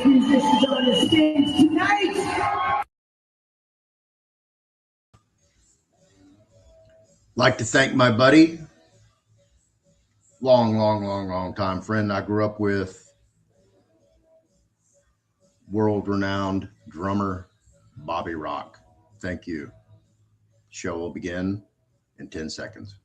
Musicians on the stage tonight. Like to thank my buddy, long time friend I grew up with, world-renowned drummer Bobby Rock. Thank you. Show will begin in 10 seconds.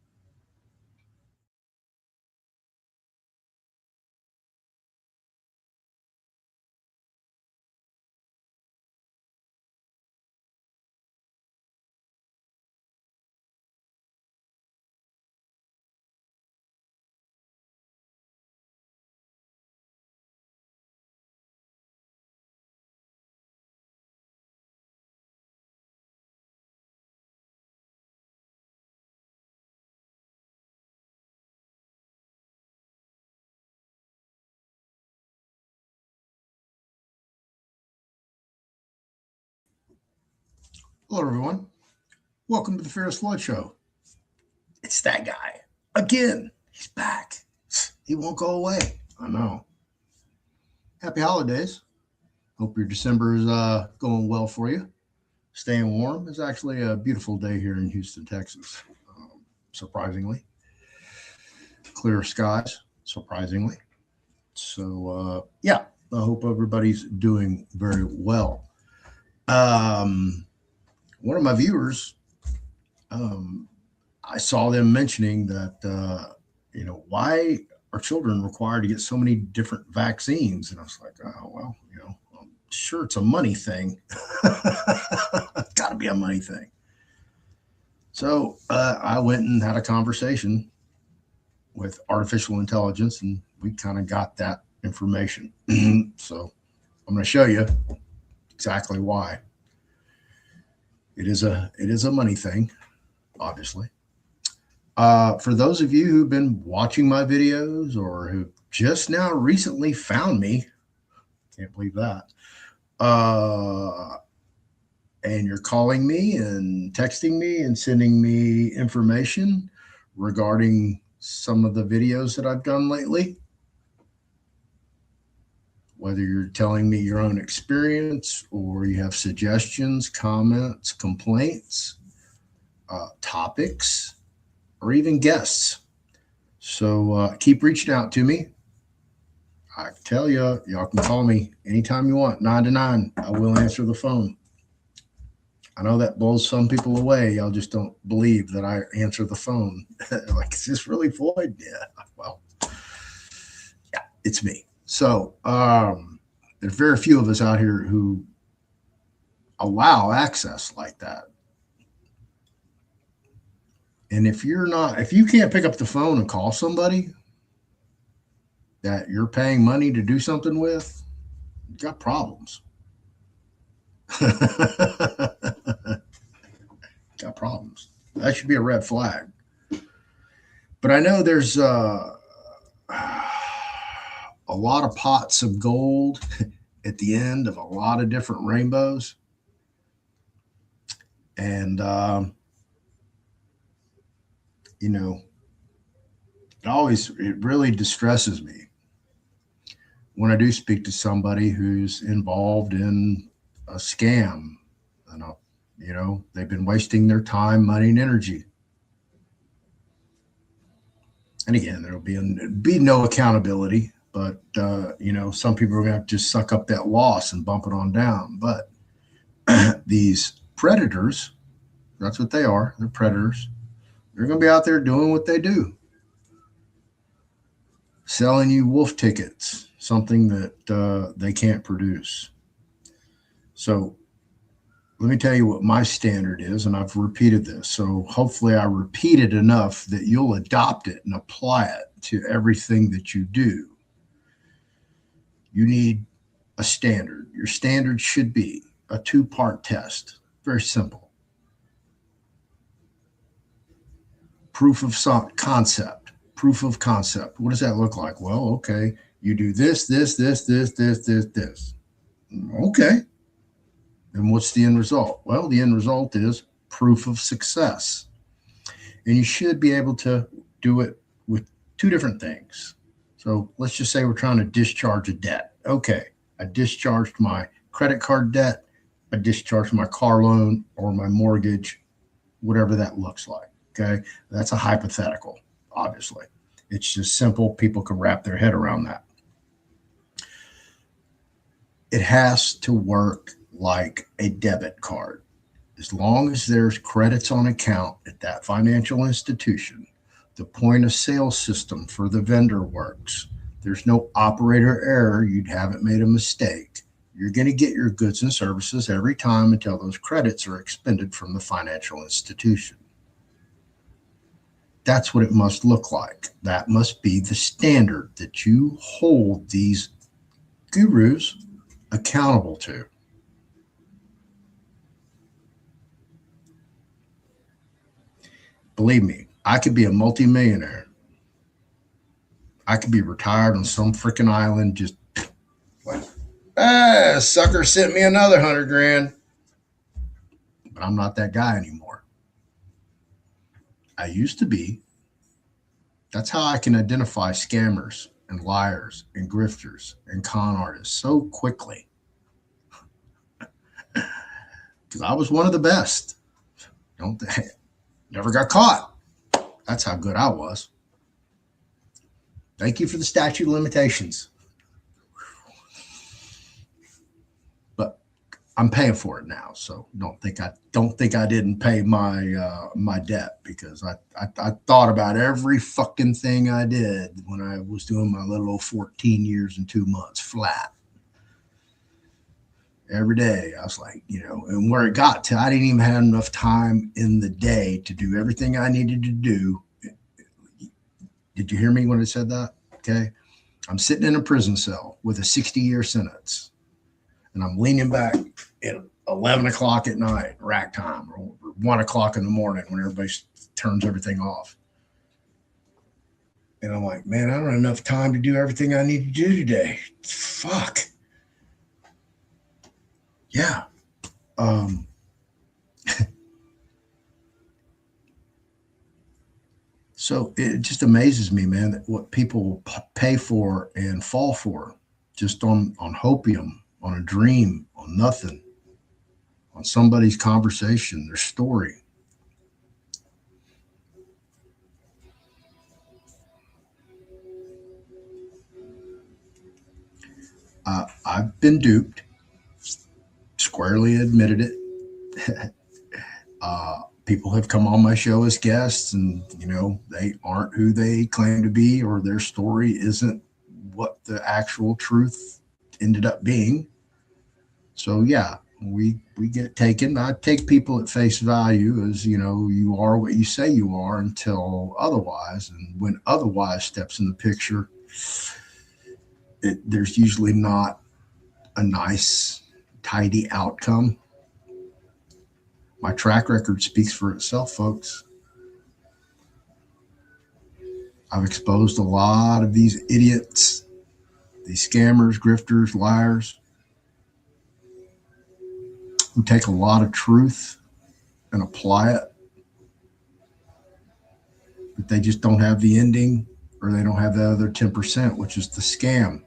Hello, everyone. Welcome to the Fearless Floyd Show. It's that guy. Again, he's back. He won't go away. I know. Happy holidays. Hope your December is going well for you. Staying warm. It's actually a beautiful day here in Houston, Texas. Surprisingly. Clear skies, surprisingly. So, yeah, I hope everybody's doing very well. One of my viewers, I saw them mentioning that, why are children required to get so many different vaccines? And I was like, oh, well, I'm sure it's a money thing. Got to be a money thing. So I went and had a conversation with artificial intelligence, and we kind of got that information. So I'm going to show you exactly why. It is a money thing, obviously. For those of you who've been watching my videos or who just now recently found me, can't believe that, and you're calling me and texting me and sending me information regarding some of the videos that I've done lately, whether you're telling me your own experience or you have suggestions, comments, complaints, topics, or even guests. So keep reaching out to me. I tell you, y'all can call me anytime you want, 9 to 9. I will answer the phone. I know that blows some people away. Y'all just don't believe that I answer the phone. Like, is this really Floyd? Yeah, well, yeah, it's me. So there's very few of us out here who allow access like that. And if you can't pick up the phone and call somebody that you're paying money to do something with, you got problems. Got problems. That should be a red flag. But I know there's a lot of pots of gold at the end of a lot of different rainbows. And, it really distresses me when I do speak to somebody who's involved in a scam. And, they've been wasting their time, money, and energy. And again, there'll be no accountability, but, some people are going to have to just suck up that loss and bump it on down. But these predators, that's what they are. They're predators. They're going to be out there doing what they do. Selling you wolf tickets, something that they can't produce. So let me tell you what my standard is, and I've repeated this. So hopefully I repeat it enough that you'll adopt it and apply it to everything that you do. You need a standard. Your standard should be a 2-part test. Very simple. Proof of concept. Proof of concept. What does that look like? Well, okay, you do this. Okay. And what's the end result? Well, the end result is proof of success. And you should be able to do it with 2 different things. So let's just say we're trying to discharge a debt. Okay, I discharged my credit card debt. I discharged my car loan or my mortgage, whatever that looks like. Okay, that's a hypothetical, obviously. It's just simple. People can wrap their head around that. It has to work like a debit card. As long as there's credits on account at that financial institution, the point of sale system for the vendor works. There's no operator error. You haven't made a mistake. You're going to get your goods and services every time until those credits are expended from the financial institution. That's what it must look like. That must be the standard that you hold these gurus accountable to. Believe me, I could be a multimillionaire. I could be retired on some freaking island, just like, sucker sent me another $100,000. but I'm not that guy anymore. I used to be. That's how I can identify scammers and liars and grifters and con artists so quickly. Because I was one of the best. Never got caught. That's how good I was. Thank you for the statute of limitations. But I'm paying for it now, so don't think I didn't pay my debt, because I thought about every fucking thing I did when I was doing my little old 14 years and 2 months flat. Every day I was like, and where it got to, I didn't even have enough time in the day to do everything I needed to do. Did you hear me when I said that? Okay. I'm sitting in a prison cell with a 60-year sentence, and I'm leaning back at 11 o'clock at night, rack time, or 1 o'clock in the morning when everybody turns everything off. And I'm like, man, I don't have enough time to do everything I need to do today. Fuck. Yeah. So it just amazes me, man, that what people pay for and fall for just on hopium, on a dream, on nothing, on somebody's conversation, their story. I've been duped, squarely admitted it. People have come on my show as guests, and they aren't who they claim to be, or their story isn't what the actual truth ended up being. So yeah, we get taken. I take people at face value as, you are what you say you are until otherwise. And when otherwise steps in the picture, there's usually not a nice, tidy outcome. My track record speaks for itself, folks. I've exposed a lot of these idiots, these scammers, grifters, liars, who take a lot of truth and apply it, but they just don't have the ending, or they don't have the other 10%, which is the scam.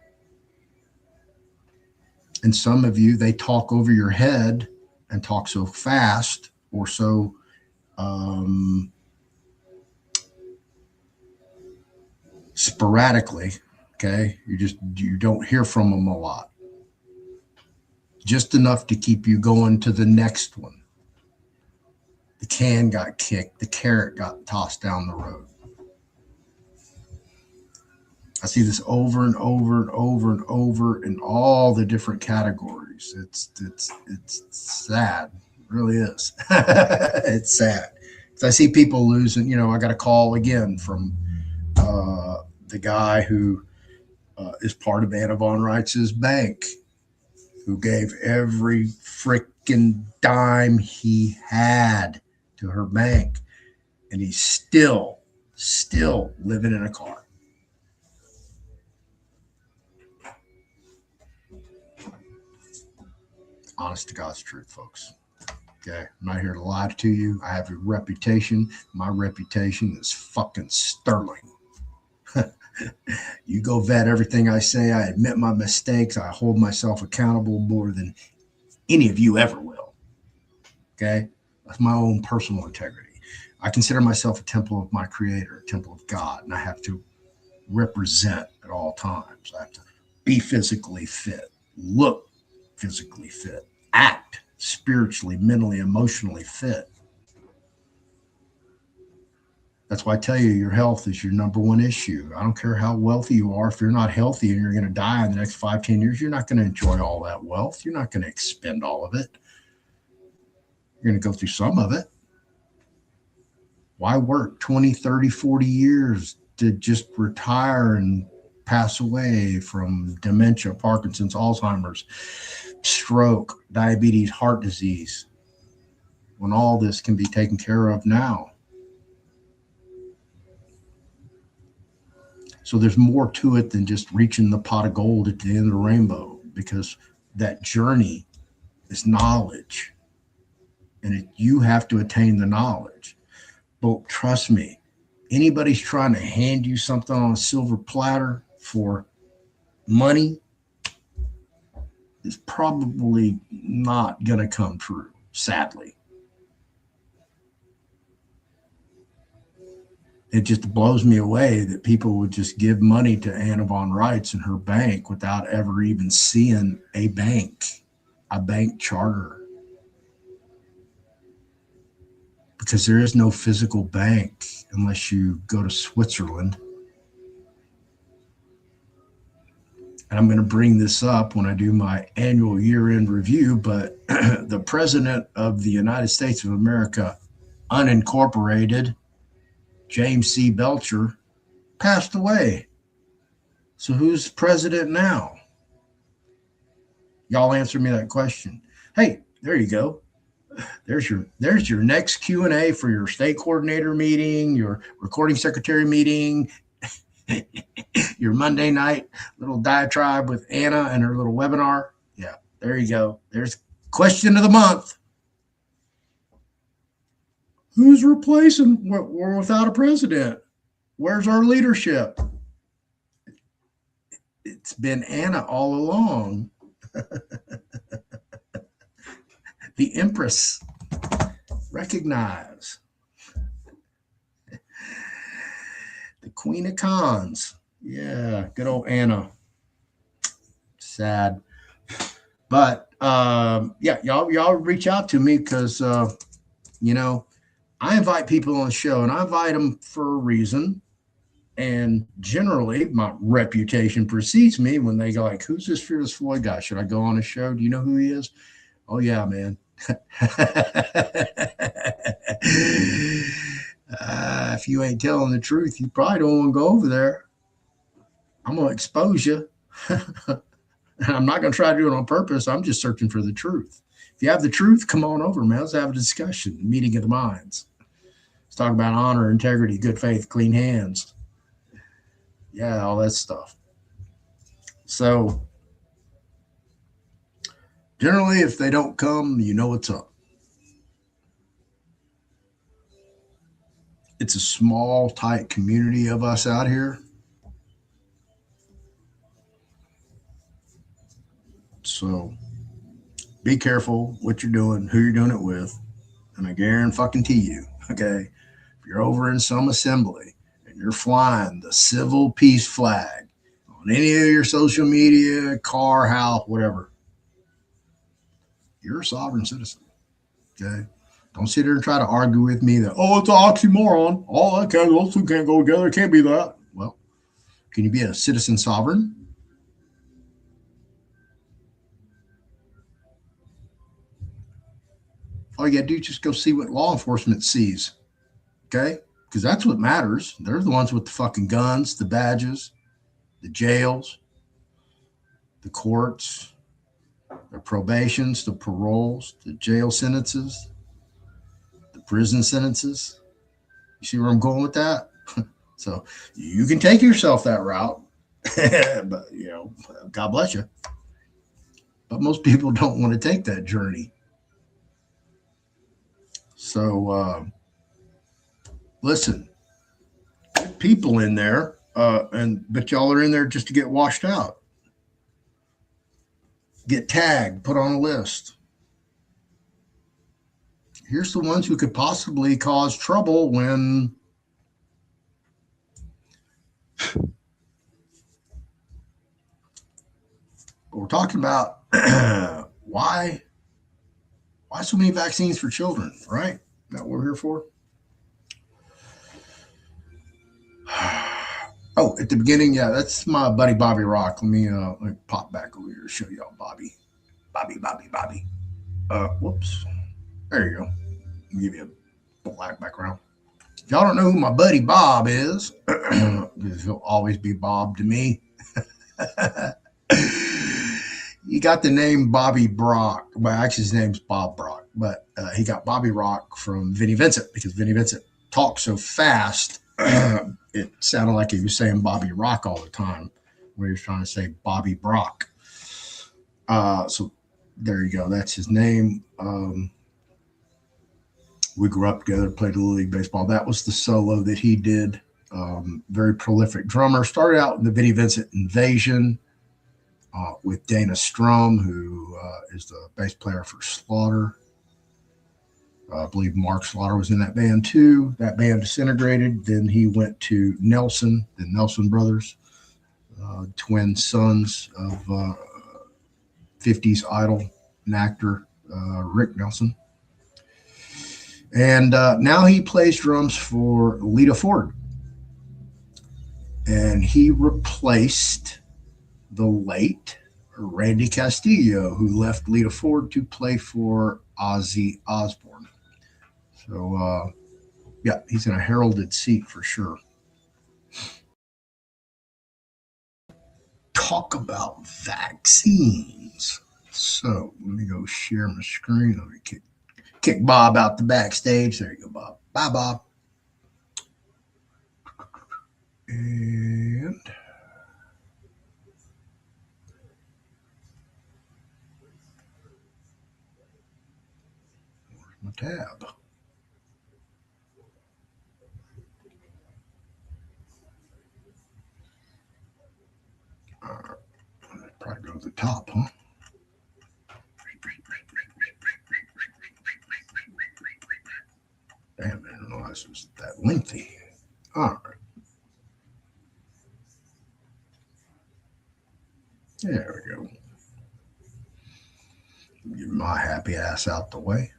And some of you, they talk over your head and talk so fast, or so sporadically, okay? You don't hear from them a lot. Just enough to keep you going to the next one. The can got kicked, the carrot got tossed down the road. I see this over and over and over and over in all the different categories. It's sad. It really is. It's sad. I see people losing. I got a call again from the guy who is part of Anna Von Reitz's bank, who gave every freaking dime he had to her bank, and he's still living in a car. Honest to God's truth, folks. Okay, I'm not here to lie to you. I have a reputation. My reputation is fucking sterling. You go vet everything I say. I admit my mistakes. I hold myself accountable more than any of you ever will. Okay, that's my own personal integrity. I consider myself a temple of my creator, a temple of God, and I have to represent at all times. I have to be physically fit, look physically fit, act spiritually, mentally, emotionally fit. That's why I tell you, your health is your number one issue. I don't care how wealthy you are. If you're not healthy and you're going to die in the next 5-10 years, you're not going to enjoy all that wealth. You're not going to expend all of it. You're going to go through some of it. Why work 20, 30, 40 years to just retire and pass away from dementia, Parkinson's, Alzheimer's, stroke, diabetes, heart disease, when all this can be taken care of now? So there's more to it than just reaching the pot of gold at the end of the rainbow, because that journey is knowledge. and you have to attain the knowledge. But trust me, anybody's trying to hand you something on a silver platter for money is probably not going to come true, sadly. It just blows me away that people would just give money to Anna von Reitz and her bank without ever even seeing a bank charter. Because there is no physical bank unless you go to Switzerland. And I'm going to bring this up when I do my annual year-end review, but the President of the United States of America, unincorporated, James C. Belcher, passed away. So who's president now? Y'all answer me that question. Hey, there you go. There's your next Q&A for your state coordinator meeting, your recording secretary meeting, your Monday night little diatribe with Anna and her little webinar. Yeah, there you go. There's question of the month. Who's replacing? We're without a president. Where's our leadership? It's been Anna all along. The Empress. Recognize. The Queen of Cons. Yeah, good old Anna. Sad. But yeah, y'all reach out to me because you know, I invite people on the show, and I invite them for a reason. And generally, my reputation precedes me when they go like, "Who's this Fearless Floyd guy? Should I go on his show? Do you know who he is?" Oh yeah, man. If you ain't telling the truth, you probably don't want to go over there. I'm gonna expose you. And I'm not going to try to do it on purpose. I'm just searching for the truth. If you have the truth, come on over, man. Let's have a discussion, meeting of the minds. Let's talk about honor, integrity, good faith, clean hands. Yeah, all that stuff. So generally, if they don't come, you know what's up. It's a small, tight community of us out here. So be careful what you're doing, who you're doing it with. And I guarantee you, okay, if you're over in some assembly and you're flying the civil peace flag on any of your social media, car, house, whatever, you're a sovereign citizen, okay? Don't sit there and try to argue with me that, oh, it's an oxymoron. Oh, okay, those two can't go together. It can't be that. Well, can you be a citizen sovereign? All you got to do is just go see what law enforcement sees, okay? Because that's what matters. They're the ones with the fucking guns, the badges, the jails, the courts, the probations, the paroles, the jail sentences, the prison sentences. You see where I'm going with that? So you can take yourself that route, but, you know, God bless you. But most people don't want to take that journey. So listen, good people in there, but y'all are in there just to get washed out, get tagged, put on a list. Here's the ones who could possibly cause trouble when we're talking about why so many vaccines for children, right? That what we're here for? Oh, at the beginning, yeah, that's my buddy Bobby Rock. Let me pop back over here to show y'all Bobby. Whoops. There you go. I'll give you a black background. If y'all don't know who my buddy Bob is, because he'll always be Bob to me. He got the name Bobby Brock. Well, actually, his name's Bob Brock, but he got Bobby Rock from Vinnie Vincent because Vinnie Vincent talked so fast, it sounded like he was saying Bobby Rock all the time, where he was trying to say Bobby Brock. So there you go. That's his name. We grew up together, played Little League Baseball. That was the solo that he did. Very prolific drummer. Started out in the Vinnie Vincent Invasion with Dana Strum, who is the bass player for Slaughter. I believe Mark Slaughter was in that band too. That band disintegrated. Then he went to Nelson, the Nelson Brothers, twin sons of 50s idol and actor Rick Nelson. And now he plays drums for Lita Ford. And he replaced the late Randy Castillo, who left Lita Ford to play for Ozzy Osbourne. So, yeah, he's in a heralded seat for sure. Talk about vaccines. So let me go share my screen. Let me kick Bob out the backstage. There you go, Bob. Bye, Bob. And where's my tab? Probably go to the top, huh? Damn, I didn't realize it was that lengthy. All right. There we go. Get my happy ass out the way.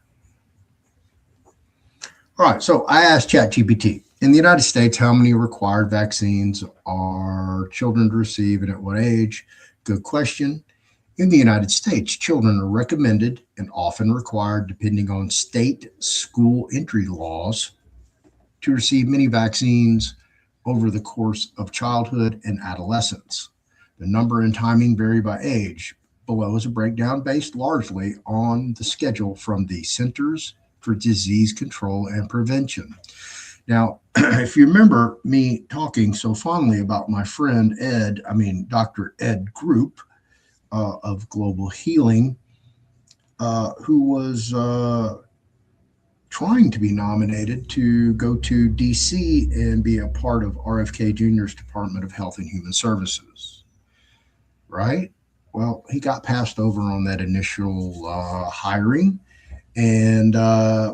All right, so I asked ChatGPT, in the United States, how many required vaccines are children to receive and at what age? Good question. In the United States, children are recommended and often required, depending on state school entry laws, to receive many vaccines over the course of childhood and adolescence. The number and timing vary by age. Below is a breakdown based largely on the schedule from the Centers for Disease Control and Prevention. Now, if you remember me talking so fondly about my friend Dr. Ed Group of Global Healing, who was trying to be nominated to go to DC and be a part of RFK Jr.'s Department of Health and Human Services, right? Well, he got passed over on that initial hiring. And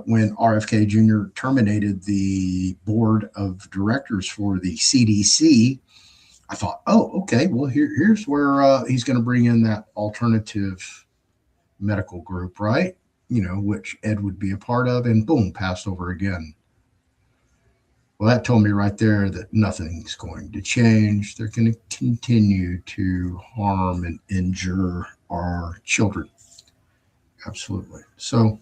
when RFK Jr. terminated the board of directors for the CDC, I thought, oh, okay, well, here's where he's going to bring in that alternative medical group, right? You know, which Ed would be a part of, and boom, passed over again. Well, that told me right there that nothing's going to change. They're going to continue to harm and injure our children. Absolutely. So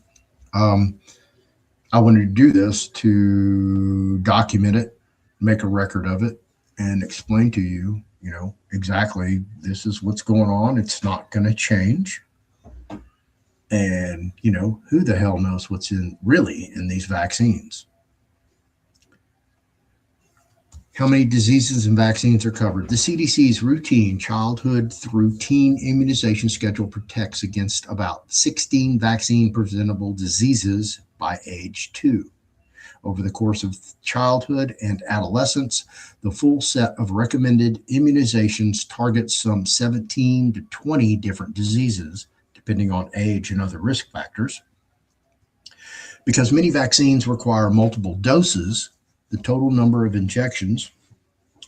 I wanted to do this to document it, make a record of it, and explain to you, you know, exactly this is what's going on. It's not going to change. And, you know, who the hell knows what's really in these vaccines? How many diseases and vaccines are covered? The CDC's routine childhood through teen immunization schedule protects against about 16 vaccine-preventable diseases by age 2. Over the course of childhood and adolescence, the full set of recommended immunizations targets some 17 to 20 different diseases, depending on age and other risk factors. Because many vaccines require multiple doses, the total number of injections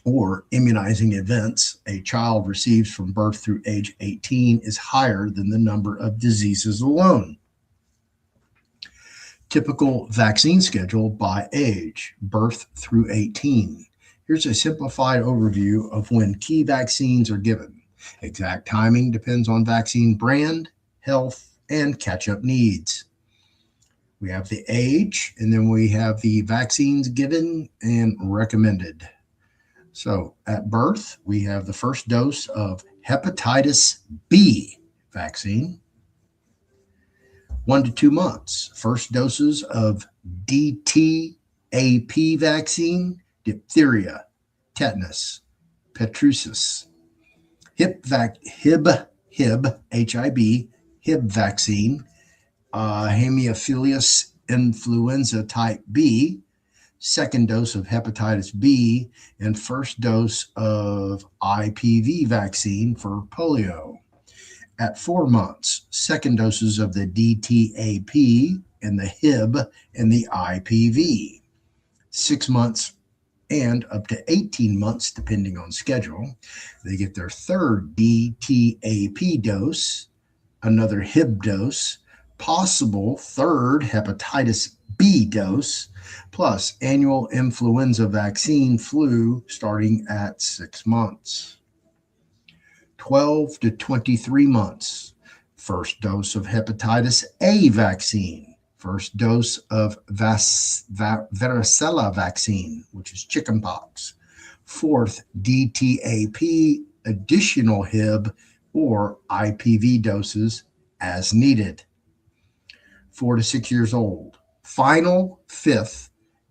or immunizing events a child receives from birth through age 18 is higher than the number of diseases alone. Typical vaccine schedule by age, birth through 18. Here's a simplified overview of when key vaccines are given. Exact timing depends on vaccine brand, health, and catch-up needs. We have the age, and then we have the vaccines given and recommended. So at birth, we have the first dose of hepatitis B vaccine. 1 to 2 months, first doses of DTaP vaccine, diphtheria, tetanus, pertussis, Hib, HIB vaccine, Haemophilus influenza type B, second dose of hepatitis B, and first dose of IPV vaccine for polio. At 4 months, second doses of the DTaP and the Hib and the IPV. 6 months and up to 18 months, depending on schedule, they get their third DTaP dose, another Hib dose, possible third hepatitis B dose, plus annual influenza vaccine flu starting at 6 months. 12 to 23 months, first dose of hepatitis A vaccine, first dose of varicella vaccine, which is chickenpox, fourth DTaP, additional Hib or IPV doses as needed. 4 to 6 years old, final fifth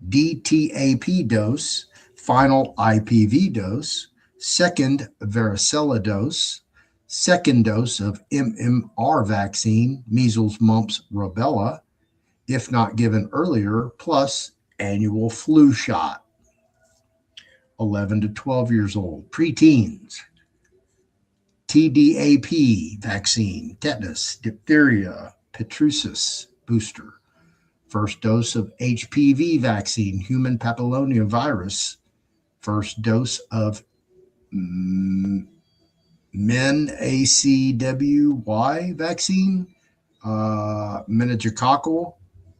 DTaP dose, final IPV dose, second varicella dose, second dose of MMR vaccine, measles, mumps, rubella, if not given earlier, plus annual flu shot. 11 to 12 years old, preteens, TDAP vaccine, tetanus, diphtheria, pertussis booster, first dose of HPV vaccine, human papillomavirus, first dose of MenACWY vaccine, meningococcal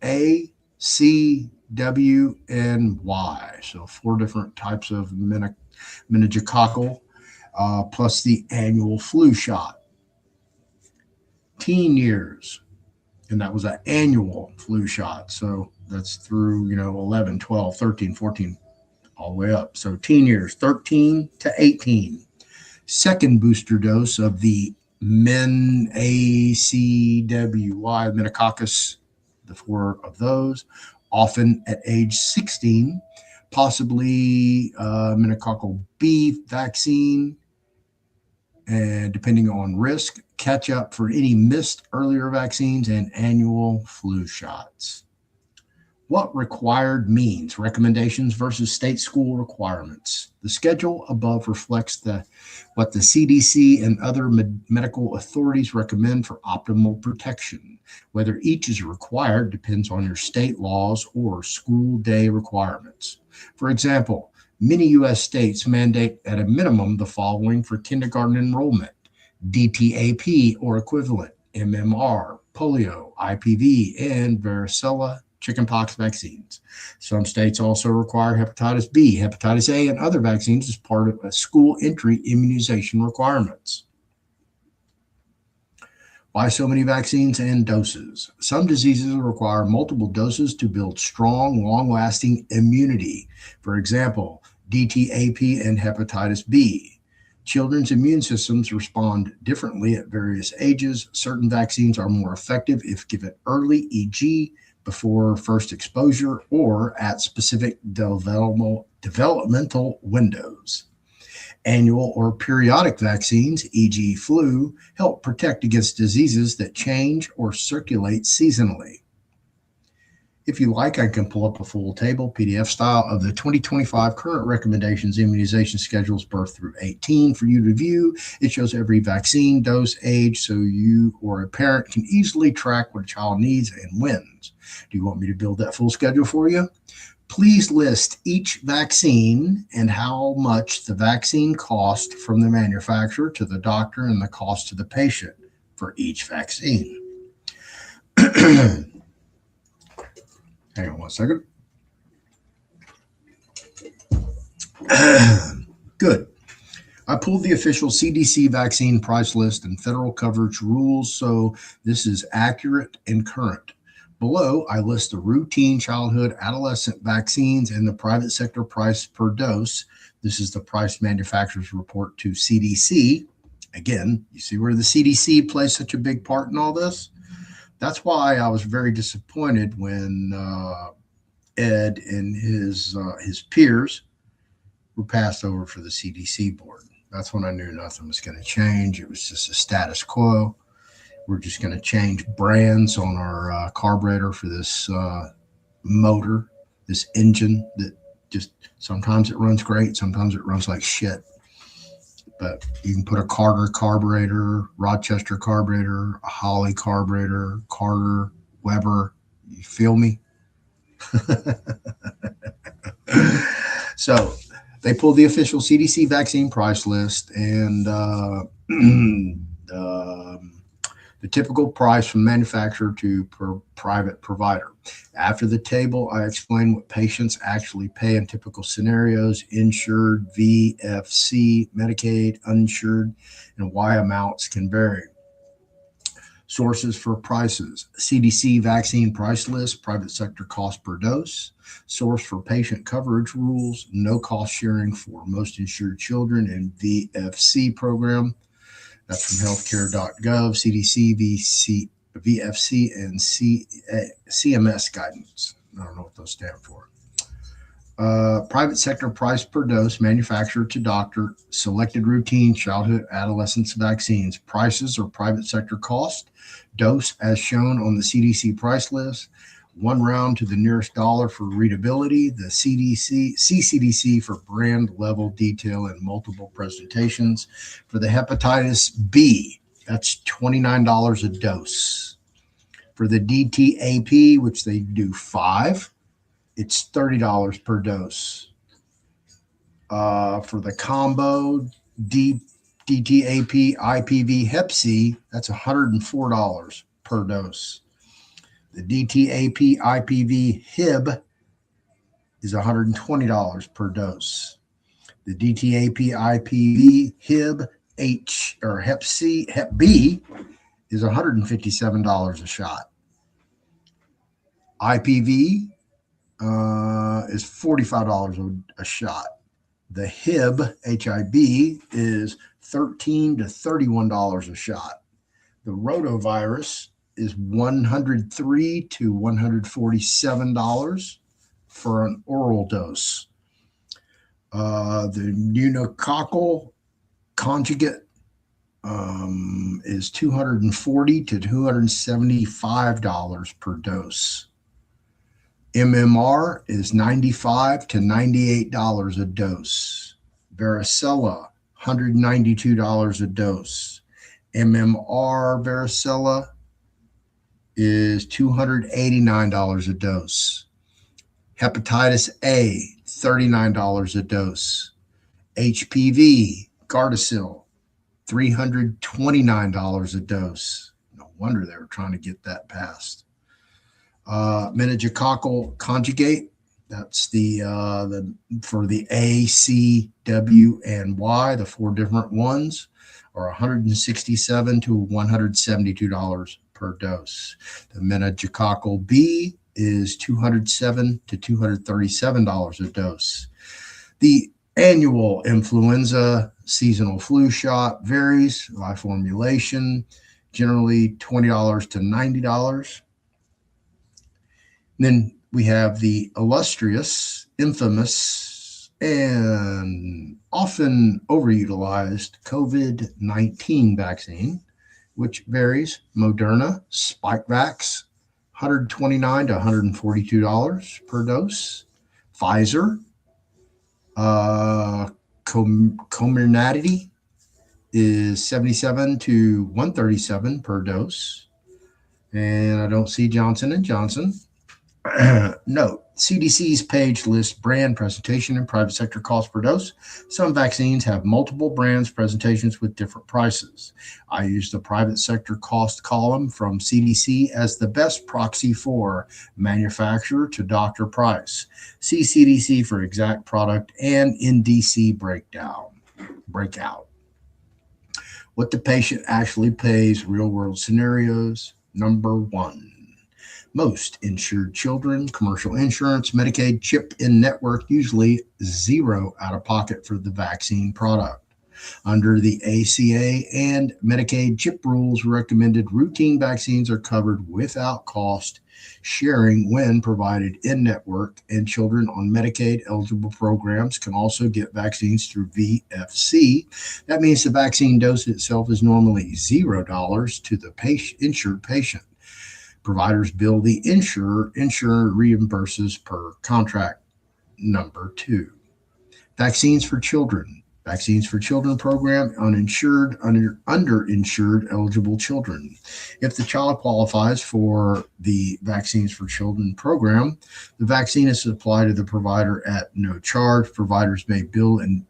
A, C, W, and Y. So 4 different types of meningococcal, plus the annual flu shot. Teen years, and that was an annual flu shot. So that's through, 11, 12, 13, 14, all the way up. So teen years, 13 to 18. Second booster dose of the MenACWY, meningococcus, the 4 of those, often at age 16, possibly meningococcal B vaccine, and depending on risk, catch up for any missed earlier vaccines and annual flu shots. What required means, recommendations versus state school requirements. The schedule above reflects what the CDC and other medical authorities recommend for optimal protection. Whether each is required depends on your state laws or school day requirements. For example, many U.S. states mandate at a minimum the following for kindergarten enrollment: DTaP or equivalent, MMR, polio, IPV, and varicella chickenpox vaccines. Some states also require hepatitis B, hepatitis A, and other vaccines as part of school entry immunization requirements. Why so many vaccines and doses? Some diseases require multiple doses to build strong, long-lasting immunity. For example, DTaP and hepatitis B. Children's immune systems respond differently at various ages. Certain vaccines are more effective if given early, e.g., before first exposure or at specific developmental windows. Annual or periodic vaccines, e.g. flu, help protect against diseases that change or circulate seasonally. If you like, I can pull up a full table, PDF style, of the 2025 current recommendations immunization schedules birth through 18 for you to view. It shows every vaccine, dose, age, so you or a parent can easily track what a child needs and wins. Do you want me to build that full schedule for you? Please list each vaccine and how much the vaccine cost from the manufacturer to the doctor and the cost to the patient for each vaccine. Hang on one second. Good. I pulled the official CDC vaccine price list and federal coverage rules, so this is accurate and current. Below, I list the routine childhood adolescent vaccines and the private sector price per dose. This is the price manufacturers report to CDC. Again, you see where the CDC plays such a big part in all this? That's why I was very disappointed when Ed and his peers were passed over for the CDC board. That's when I knew nothing was going to change. It was just a status quo. We're just going to change brands on our carburetor for this motor, this engine that just sometimes it runs great, sometimes it runs like shit. But you can put a Carter carburetor, Rochester carburetor, a Holly carburetor, Carter, Weber. You feel me? So they pulled the official CDC vaccine price list, and the typical price from manufacturer to private provider. After the table, I explain what patients actually pay in typical scenarios: insured, VFC, Medicaid, uninsured, and why amounts can vary. Sources for prices: CDC vaccine price list, private sector cost per dose. Source for patient coverage rules, no cost sharing for most insured children in VFC program. That's from healthcare.gov, CDC, VFC, and CMS guidance. I don't know what those stand for. Private sector price per dose, manufacturer to doctor, selected routine childhood adolescence vaccines. Prices or private sector cost. Dose as shown on the CDC price list. 1 round to the nearest dollar for readability. The CDC for brand level detail and multiple presentations. For the hepatitis B, that's $29 a dose. For the DTaP, which they do 5, it's $30 per dose. For the combo DTaP IPV Hep C, that's $104 per dose. The DTaP IPV Hib is $120 per dose. The DTaP IPV Hib H or Hep C, Hep B is $157 a shot. IPV is $45 a shot. The Hib, HIB, is $13 to $31 a shot. The rotavirus is $103 to $147 for an oral dose. The pneumococcal conjugate is $240 to $275 per dose. MMR is $95 to $98 a dose. Varicella, $192 a dose. MMR varicella is $289 a dose. Hepatitis A, $39 a dose. HPV, Gardasil, $329 a dose. No wonder they were trying to get that passed. Meningococcal conjugate, that's the for the A, C, W, and Y, the 4 different ones, are $167 to $172 per dose. The meningococcal B is $207 to $237 a dose. The annual influenza seasonal flu shot varies by formulation, generally $20 to $90. Then we have the illustrious, infamous, and often overutilized COVID-19 vaccine, which varies. Moderna, Spikevax, $129 to $142 per dose. Pfizer, Comirnaty is $77 to $137 per dose. And I don't see Johnson & Johnson. Note, CDC's page lists brand, presentation, and private sector cost per dose. Some vaccines have multiple brands, presentations with different prices. I use the private sector cost column from CDC as the best proxy for manufacturer to doctor price. See CDC for exact product and NDC breakout. What the patient actually pays, real-world scenarios. Number 1. Most insured children, commercial insurance, Medicaid, chip in network, usually 0 out of pocket for the vaccine product. Under the ACA and Medicaid CHIP rules, recommended routine vaccines are covered without cost sharing when provided in network, and children on Medicaid eligible programs can also get vaccines through VFC. That means the vaccine dose itself is normally $0 to the insured patient. Providers bill the insurer. Insurer reimburses per contract. Number 2, vaccines for children. Vaccines for Children program, uninsured, underinsured eligible children. If the child qualifies for the Vaccines for Children program, the vaccine is supplied to the provider at no charge. Providers may bill an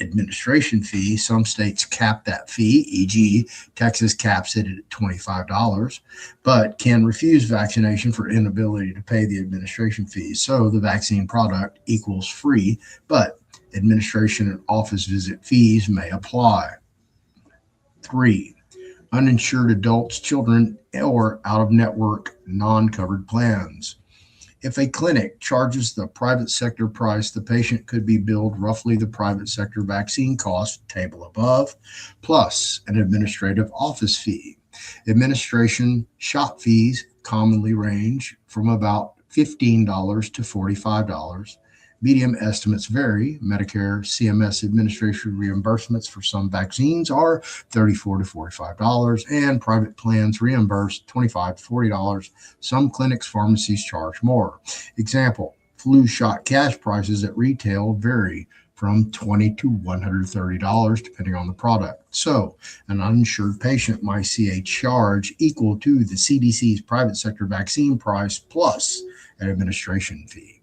administration fee. Some states cap that fee, e.g., Texas caps it at $25, but can refuse vaccination for inability to pay the administration fee. So the vaccine product equals free, but administration and office visit fees may apply. 3, uninsured adults, children, or out-of-network non-covered plans. If a clinic charges the private sector price, the patient could be billed roughly the private sector vaccine cost, table above, plus an administrative office fee. Administration shot fees commonly range from about $15 to $45. Medium estimates vary. Medicare, CMS administration reimbursements for some vaccines are $34 to $45, and private plans reimburse $25 to $40. Some clinics, pharmacies charge more. Example, flu shot cash prices at retail vary from $20 to $130, depending on the product. So an uninsured patient might see a charge equal to the CDC's private sector vaccine price plus an administration fee.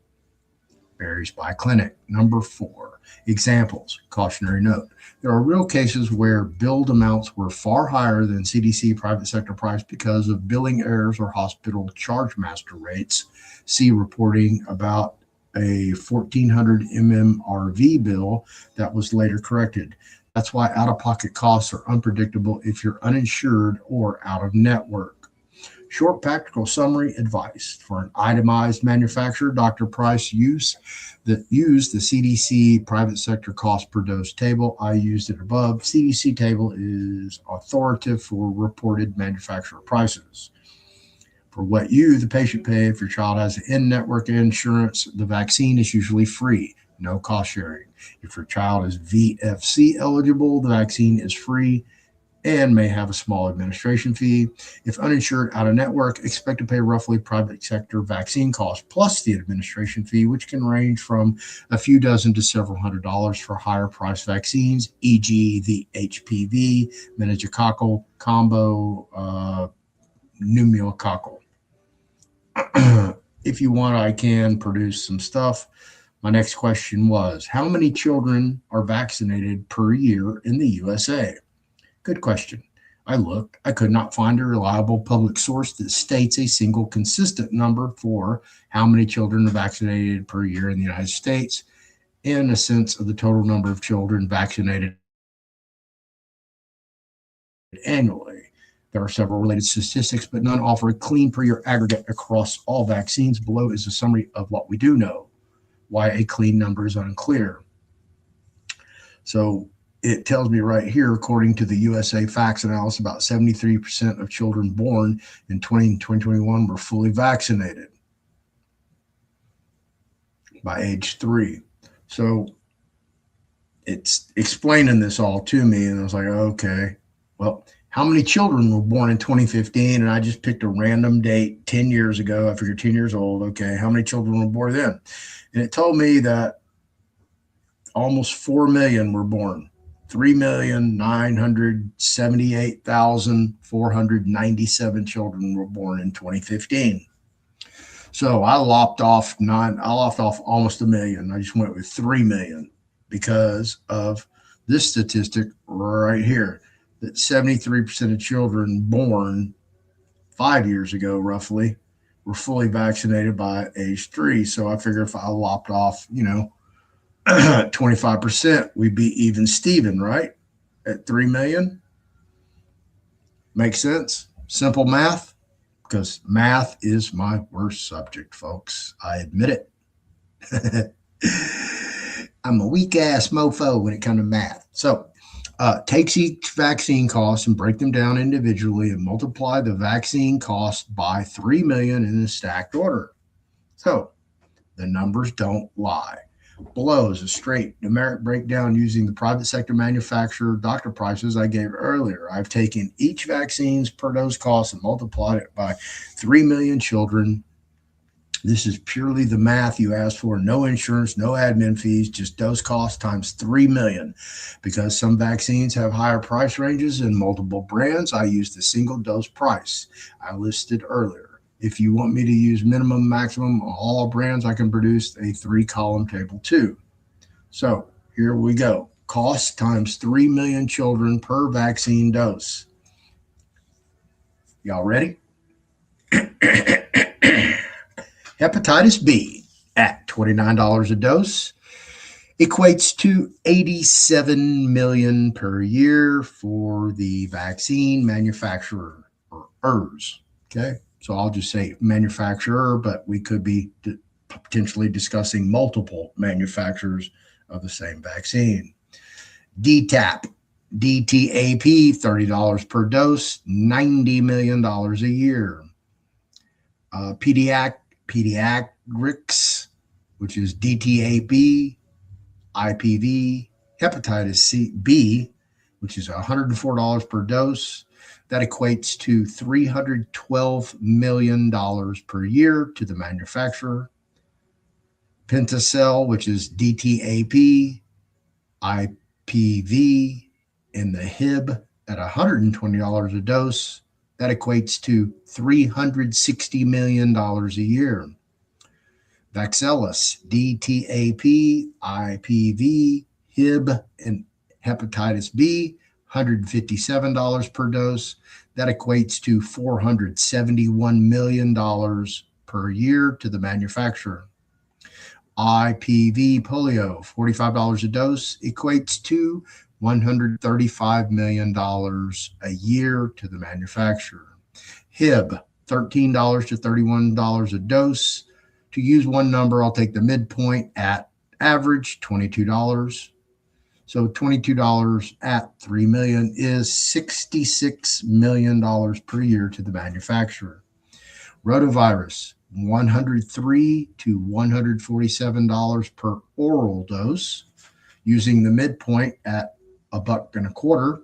Varies by clinic. Number 4, examples. Cautionary note. There are real cases where billed amounts were far higher than CDC private sector price because of billing errors or hospital charge master rates. See reporting about a 1,400 MMRV bill that was later corrected. That's why out-of-pocket costs are unpredictable if you're uninsured or out of network. Short practical summary advice. For an itemized manufacturer, Dr. Price used the CDC private sector cost per dose table. I used it above. CDC table is authoritative for reported manufacturer prices. For what you, the patient, pay, if your child has in-network insurance, the vaccine is usually free, no cost sharing. If your child is VFC eligible, the vaccine is free and may have a small administration fee. If uninsured, out of network, expect to pay roughly private sector vaccine costs plus the administration fee, which can range from a few dozen to several $100s for higher price vaccines, e.g. the HPV, meningococcal, combo, pneumococcal. If you want, I can produce some stuff. My next question was, how many children are vaccinated per year in the USA? Good question. I looked. I could not find a reliable public source that states a single consistent number for how many children are vaccinated per year in the United States in a sense of the total number of children vaccinated annually. There are several related statistics, but none offer a clean per year aggregate across all vaccines. Below is a summary of what we do know. Why a clean number is unclear. So it tells me right here, according to the USA Facts Analysis, about 73% of children born in 2021 were fully vaccinated by age 3. So it's explaining this all to me, and I was like, okay, well, how many children were born in 2015? And I just picked a random date 10 years ago. I figured 10 years old. Okay, how many children were born then? And it told me that almost 4 million were born. 3,978,497 children were born in 2015. So I lopped off almost 1 million. I just went with 3 million because of this statistic right here, that 73% of children born 5 years ago, roughly, were fully vaccinated by age 3. So I figure if I lopped off, 25%, we'd be even Steven, right? At 3 million. Makes sense? Simple math, because math is my worst subject, folks. I admit it. I'm a weak ass mofo when it comes to math. So Takes each vaccine cost and break them down individually and multiply the vaccine cost by 3 million in the stacked order. So the numbers don't lie. Below is a straight numeric breakdown using the private sector manufacturer doctor prices I gave earlier. I've taken each vaccine's per dose cost and multiplied it by 3 million children. This is purely the math you asked for. No insurance, no admin fees, just dose cost times 3 million. Because some vaccines have higher price ranges and multiple brands, I used the single dose price I listed earlier. If you want me to use minimum, maximum on all brands, I can produce a 3-column table too. So here we go. Cost times 3 million children per vaccine dose. Y'all ready? Hepatitis B at $29 a dose equates to $87 million per year for the vaccine manufacturer or ERS. Okay, so I'll just say manufacturer, but we could be potentially discussing multiple manufacturers of the same vaccine. DTaP, $30 per dose, $90 million a year. Pediatrics, which is DTaP, IPV, hepatitis B, which is $104 per dose. That equates to $312 million per year to the manufacturer. Pentacell, which is DTaP, IPV, and the HIB at $120 a dose. That equates to $360 million a year. Vaxelis, DTaP, IPV, HIB, and hepatitis B, $157 per dose. That equates to $471 million per year to the manufacturer. IPV polio, $45 a dose, equates to $135 million a year to the manufacturer. HIB, $13 to $31 a dose. To use one number, I'll take the midpoint at average, $22. So $22 at 3 million is $66 million per year to the manufacturer. Rotavirus, $103 to $147 per oral dose, using the midpoint at $1.25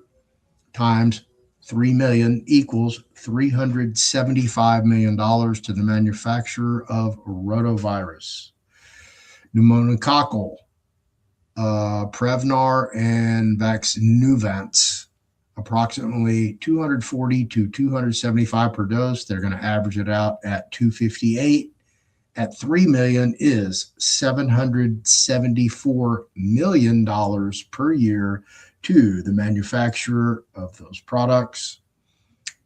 times 3 million equals $375 million to the manufacturer of rotavirus. Pneumococcal, Prevnar and Vaxneuvance, approximately 240 to 275 per dose. They're going to average it out at 258. At 3 million is $774 million per year to the manufacturer of those products.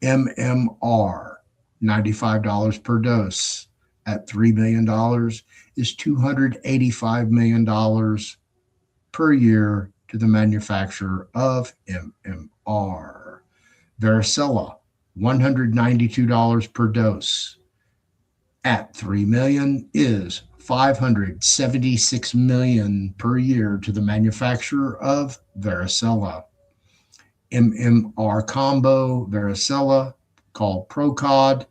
MMR, $95 per dose at $3 million is $285 million per year to the manufacturer of MMR. Varicella, $192 per dose at 3 million is $576 million per year to the manufacturer of varicella. MMR combo varicella, called Proquad,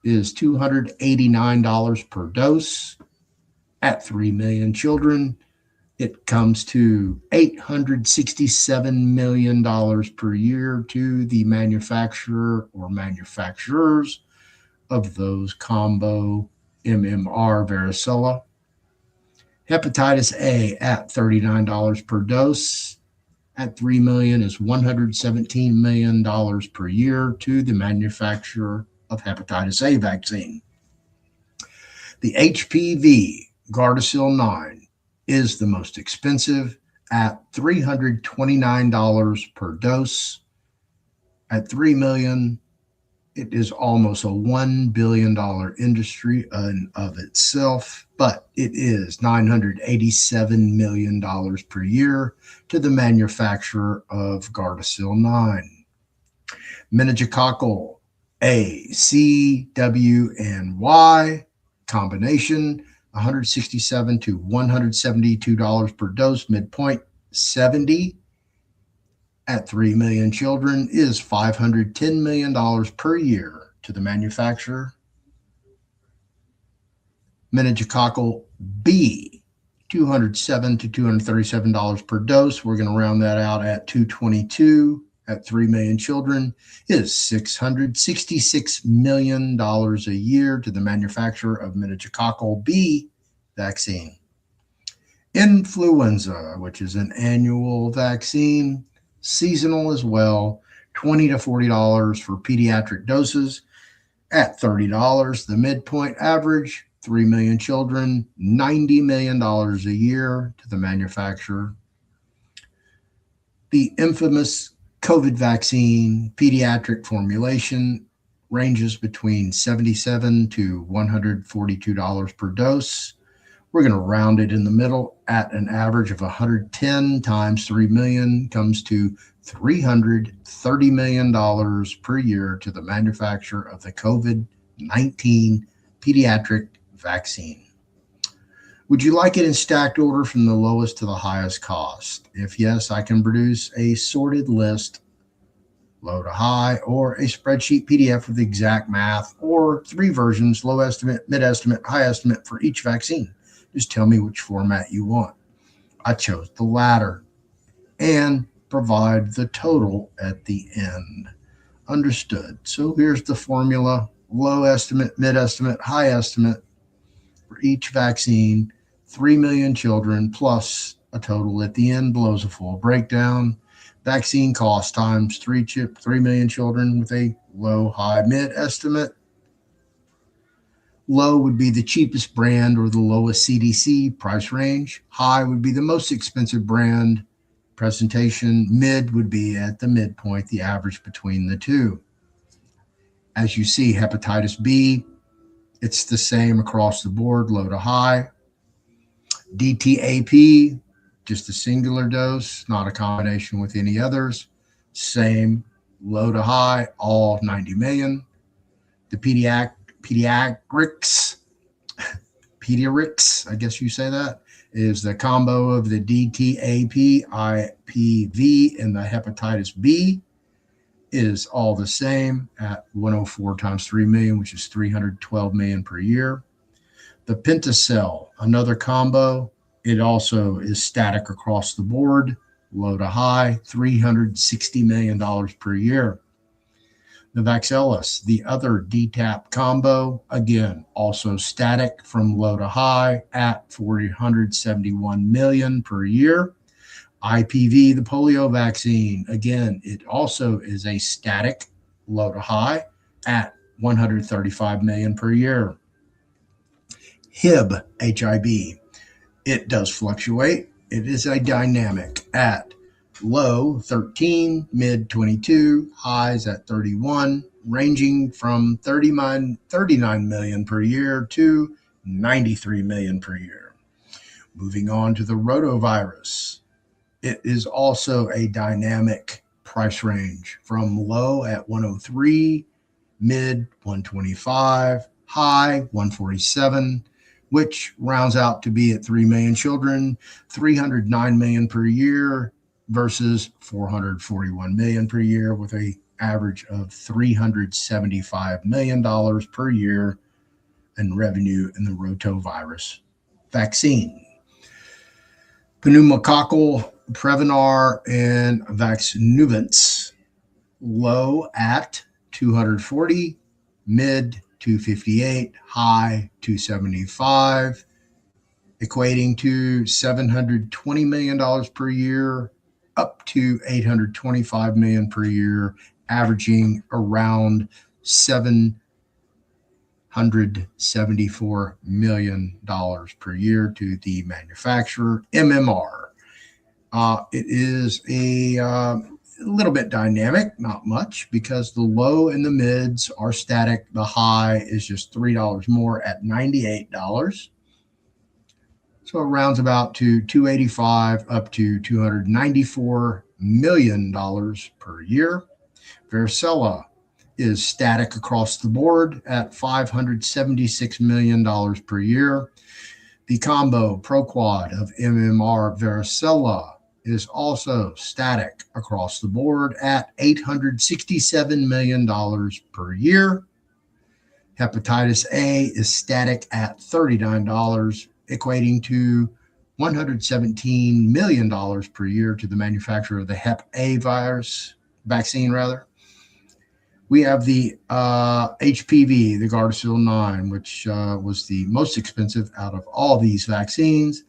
is $289 per dose at 3 million children. It comes to $867 million per year to the manufacturer or manufacturers of those combo MMR varicella. Hepatitis A at $39 per dose at 3 million is $117 million per year to the manufacturer of hepatitis A vaccine. The HPV Gardasil 9 is the most expensive at $329 per dose. At 3 million, it is almost a $1 billion industry in of itself, but it is $987 million per year to the manufacturer of Gardasil 9. Meningococcal A, C, W, and Y combination, $167 to $172 per dose, midpoint $70 at 3 million children is $510 million per year to the manufacturer. Meningococcal B, $207 to $237 per dose. We're going to round that out at $222 at 3 million children is $666 million a year to the manufacturer of meningococcal B vaccine. Influenza, which is an annual vaccine, seasonal as well, $20 to $40 for pediatric doses at $30. The midpoint average, 3 million children, $90 million a year to the manufacturer. The infamous COVID vaccine pediatric formulation ranges between $77 to $142 per dose. We're going to round it in the middle at an average of 110 times 3 million comes to $330 million per year to the manufacturer of the COVID-19 pediatric vaccine. Would you like it in stacked order from the lowest to the highest cost? If yes, I can produce a sorted list, low to high, or a spreadsheet PDF with exact math, or 3 versions, low estimate, mid estimate, high estimate for each vaccine. Just tell me which format you want. I chose the latter and provide the total at the end. Understood. So here's the formula: low estimate, mid estimate, high estimate for each vaccine, 3 million children plus a total at the end below is a full breakdown. Vaccine cost times 3 million children with a low, high, mid estimate. Low would be the cheapest brand or the lowest CDC price range. High would be the most expensive brand presentation. Mid would be at the midpoint, the average between the two. As you see, hepatitis B, it's the same across the board, low to high. DTaP, just a singular dose, not a combination with any others. Same, low to high, all 90 million. The pediatrics, I guess you say that, is the combo of the DTaP, IPV, and the hepatitis B is all the same at 104 times 3 million, which is 312 million per year. The Pentacell, another combo, it also is static across the board, low to high, $360 million per year. The Vaxelis, the other DTaP combo, again, also static from low to high at 471 million per year. IPV, the polio vaccine, again, it also is a static low to high at 135 million per year. HIV, it does fluctuate. It is a dynamic at low 13, mid 22, highs at 31, ranging from 39 million per year to 93 million per year. Moving on to the rotavirus. It is also a dynamic price range from low at 103, mid 125, high 147, which rounds out to be at 3 million children, 309 million per year versus 441 million per year, with an average of $375 million per year in revenue in the rotavirus vaccine. Pneumococcal, Prevnar, and Vaxneuvance, low at 240, mid 258, high 275, equating to $720 million per year, up to $825 million per year, averaging around $774 million per year to the manufacturer. MMR, it is a little bit dynamic, not much, because the low and the mids are static. The high is just $3 more at $98. So it rounds about to 285 up to $294 million per year. Varicella is static across the board at $576 million per year. The combo ProQuad of MMR varicella is also static across the board at $867 million per year. Hepatitis A is static at $39, equating to $117 million per year to the manufacturer of the Hep A virus vaccine, rather. We have the HPV, the Gardasil 9, which was the most expensive out of all these vaccines.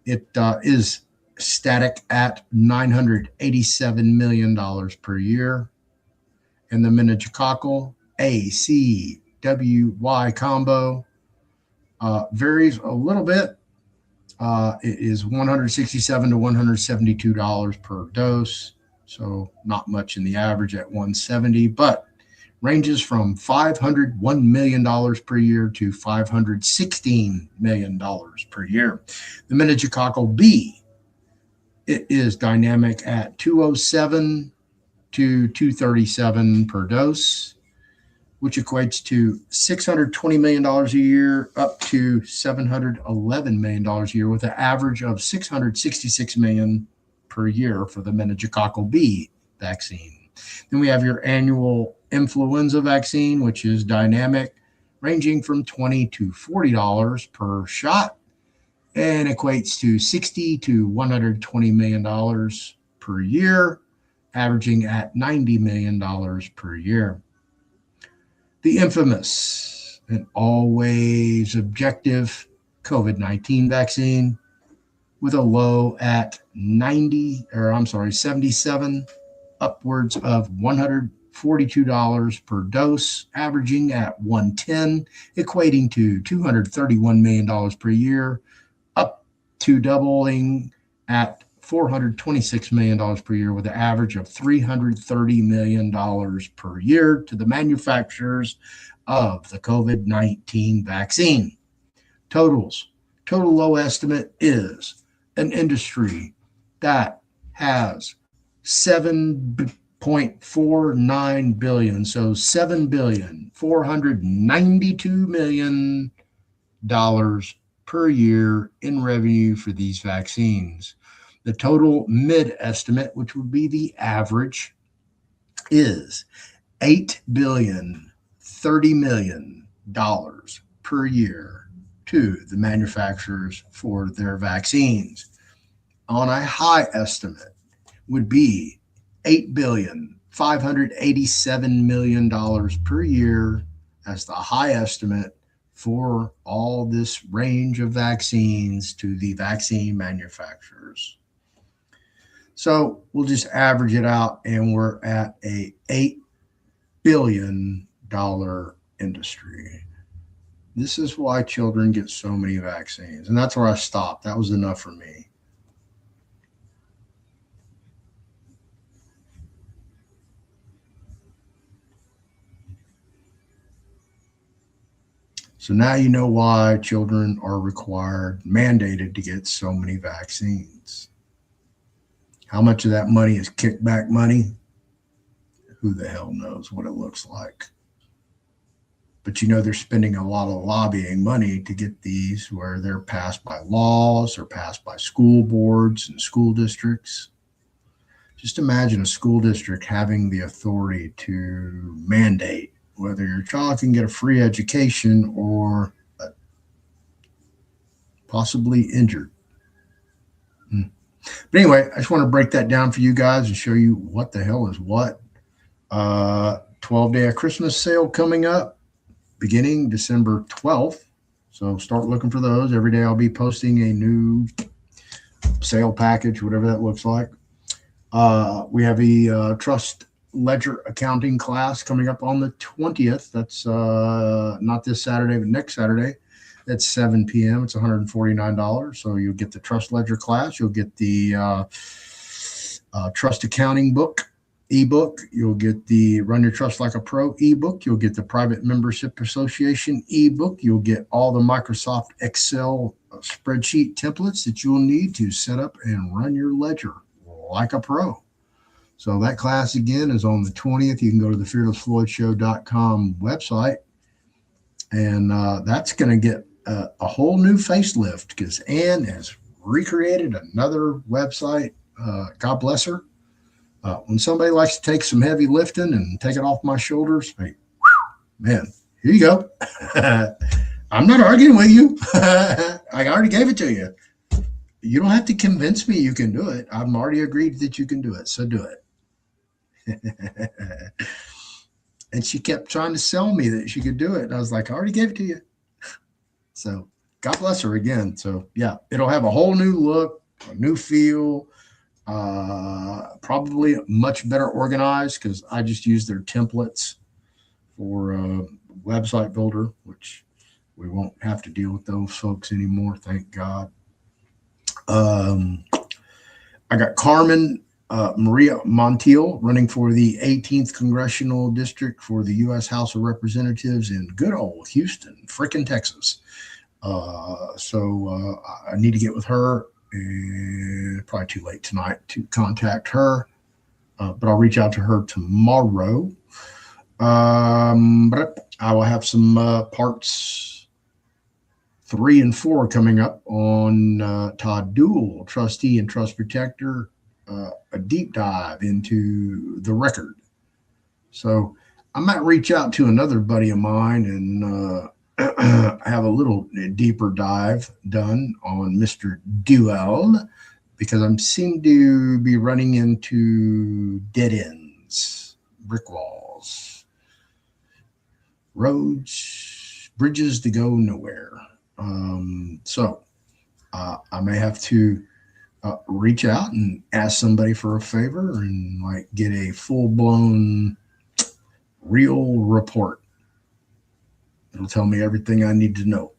It is static at $987 million per year. And the meningococcal ACWY combo varies a little bit. It is $167 to $172 per dose. So not much in the average at $170, but ranges from $501 million per year to $516 million per year. The meningococcal B, it is dynamic at $207 to $237 per dose, which equates to $620 million a year up to $711 million a year, with an average of $666 million per year for the meningococcal B vaccine. Then we have your annual influenza vaccine, which is dynamic, ranging from $20 to $40 per shot, and equates to $60 to $120 million per year, averaging at $90 million per year. The infamous and always objective COVID-19 vaccine, with a low at 77, upwards of $142 per dose, averaging at $110, equating to $231 million per year, up to doubling at $426 million per year, with an average of $330 million per year to the manufacturers of the COVID-19 vaccine. Total low estimate is an industry that has $7.49 billion, so $7,492 million per year in revenue for these vaccines. The total mid estimate, which would be the average, is $8,030 million per year to the manufacturers for their vaccines. On a high estimate would be $8,587 million per year as the high estimate for all this range of vaccines to the vaccine manufacturers. So we'll just average it out, and we're at a $8 billion industry. This is why children get so many vaccines. And that's where I stopped. That was enough for me. So now you know why children are mandated to get so many vaccines. How much of that money is kickback money? Who the hell knows what it looks like? But you know they're spending a lot of lobbying money to get these, where they're passed by laws or passed by school boards and school districts. Just imagine a school district having the authority to mandate whether your child can get a free education or possibly injured. But anyway, I just want to break that down for you guys and show you what the hell is what. 12-day Christmas sale coming up beginning December 12th. So start looking for those. Every day I'll be posting a new sale package, whatever that looks like. We have a trust ledger accounting class coming up on the 20th. That's not this Saturday, but next Saturday. That's 7 p.m. It's $149. So you'll get the trust ledger class. You'll get the trust accounting book, ebook. You'll get the Run Your Trust Like a Pro ebook. You'll get the Private Membership Association ebook. You'll get all the Microsoft Excel spreadsheet templates that you'll need to set up and run your ledger like a pro. So that class again is on the 20th. You can go to the fearlessfloydshow.com website, and that's going to get a whole new facelift because Ann has recreated another website. God bless her. When somebody likes to take some heavy lifting and take it off my shoulders, hey, man, here you go. I'm not arguing with you. I already gave it to you. You don't have to convince me you can do it. I've already agreed that you can do it, so do it. And she kept trying to sell me that she could do it. And I was like, I already gave it to you. So God bless her again. So yeah, it'll have a whole new look, a new feel, probably much better organized because I just use their templates for website builder, which we won't have to deal with those folks anymore. Thank God. I got Carmen Maria Montiel running for the 18th Congressional District for the U.S. House of Representatives in good old Houston, frickin' Texas. So I need to get with her, and probably too late tonight to contact her, but I'll reach out to her tomorrow. But I will have some parts 3 and 4 coming up on Todd Duell, trustee and trust protector, a deep dive into the record. So I might reach out to another buddy of mine and have a little deeper dive done on Mr. Duell, because I seem to be running into dead ends, brick walls, roads, bridges to go nowhere. So I may have to reach out and ask somebody for a favor and like get a full-blown real report. It'll tell me everything I need to know.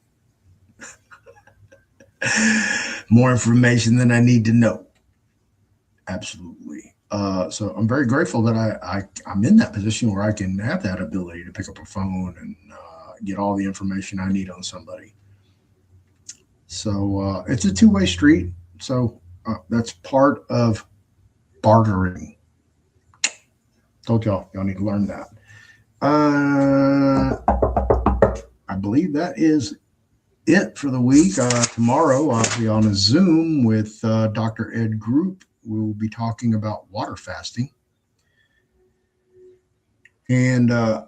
More information than I need to know. Absolutely. So I'm very grateful that I'm in that position where I can have that ability to pick up a phone and get all the information I need on somebody. So it's a two-way street. So that's part of bartering. Told y'all need to learn that. I believe that is it for the week. Tomorrow I'll be on a Zoom with Dr. Ed Group. We'll be talking about water fasting. And yeah,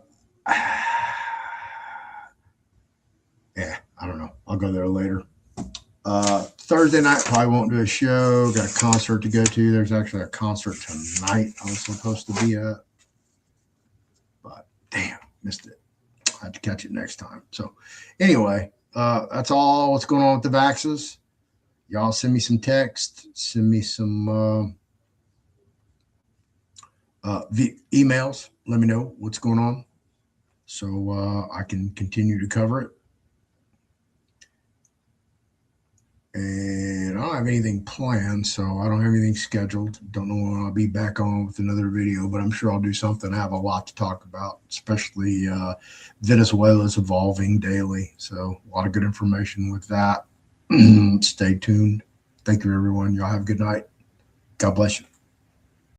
I don't know. I'll go there later. Thursday night, probably won't do a show. Got a concert to go to. There's actually a concert tonight I was supposed to be at. But damn, missed it. I have to catch it next time. So anyway, that's all what's going on with the vaxes. Y'all send me some text. Send me some emails. Let me know what's going on so I can continue to cover it. And I don't have anything planned, so I don't have anything scheduled. Don't know when I'll be back on with another video, but I'm sure I'll do something. I have a lot to talk about, especially Venezuela's evolving daily. So a lot of good information with that. Stay tuned. Thank you, everyone. Y'all have a good night. God bless you.